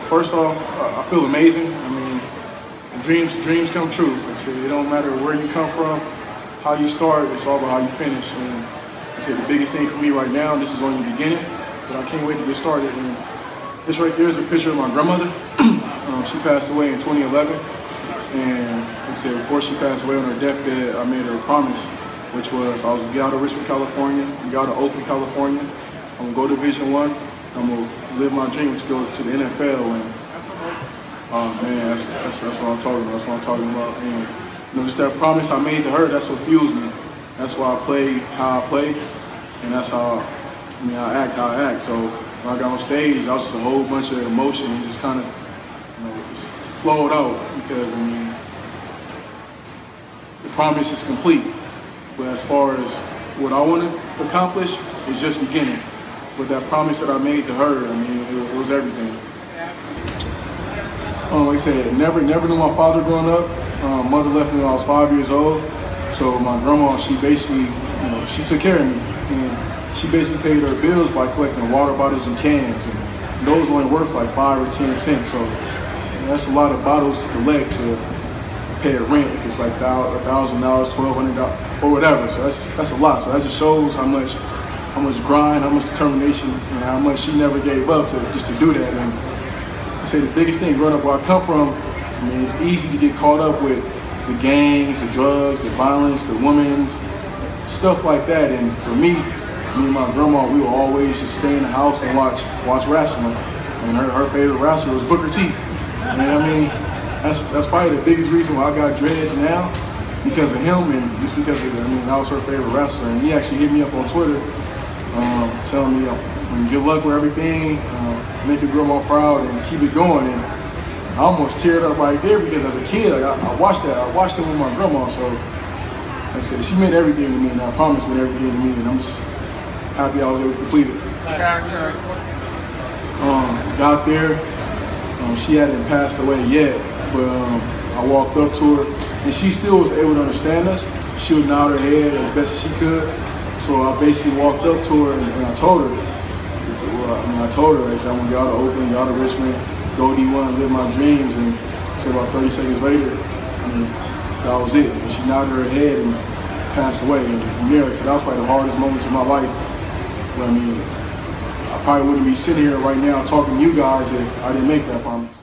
first off, I feel amazing. I mean, dreams come true. Like I said, it don't matter where you come from, how you start, it's all about how you finish. And like I said, the biggest thing for me right now, this is only the beginning, but I can't wait to get started. And this right there is a picture of my grandmother. She passed away in 2011. And like I said, before she passed away on her deathbed, I made her a promise, which was I was gonna get out of Richmond, California, get out of Oakland, California. I'm gonna go to Division I. I'm gonna live my dream, which is go to the NFL. And man, that's what I'm talking about. That's what I'm talking about. And you know, just that promise I made to her, that's what fuels me. That's why I play how I play, and that's how I act how I act. So when I got on stage, I was just a whole bunch of emotion and just kind of just flowed out because I mean the promise is complete. But as far as what I want to accomplish, it's just beginning. But that promise that I made to her, I mean, it was everything. Like I said, never knew my father growing up. Mother left me when I was 5 years old. So my grandma, she basically, she took care of me. And she basically paid her bills by collecting water bottles and cans. And those only worth like 5 or 10 cents. So that's a lot of bottles to collect to pay a rent if it's like $1,000, $1,200, or whatever. So that's a lot. So that just shows how much grind, how much determination, and how much she never gave up to do that. And I say the biggest thing growing up where I come from, I mean, it's easy to get caught up with the gangs, the drugs, the violence, the women's, stuff like that. And for me and my grandma, we would always just stay in the house and watch wrestling. And her favorite wrestler was Booker T. And I mean, that's probably the biggest reason why I got dreads now, because of him and just because of, that was her favorite wrestler. And he actually hit me up on Twitter telling me good luck with everything, make your grandma proud and keep it going. And I almost teared up right there because as a kid, I watched him with my grandma. So like I said, she meant everything to me, and I promise meant everything to me, and I'm just happy I was able to complete it. Got there, she hadn't passed away yet, but I walked up to her, and she still was able to understand us. She would nod her head as best as she could. So I basically walked up to her and I told her, I said, I'm gonna get out of Oakland, get out of Richmond, go D1, live my dreams. And so about 30 seconds later, that was it. And she nodded her head and passed away. And from there, so that was probably the hardest moments of my life. But I probably wouldn't be sitting here right now talking to you guys if I didn't make that promise.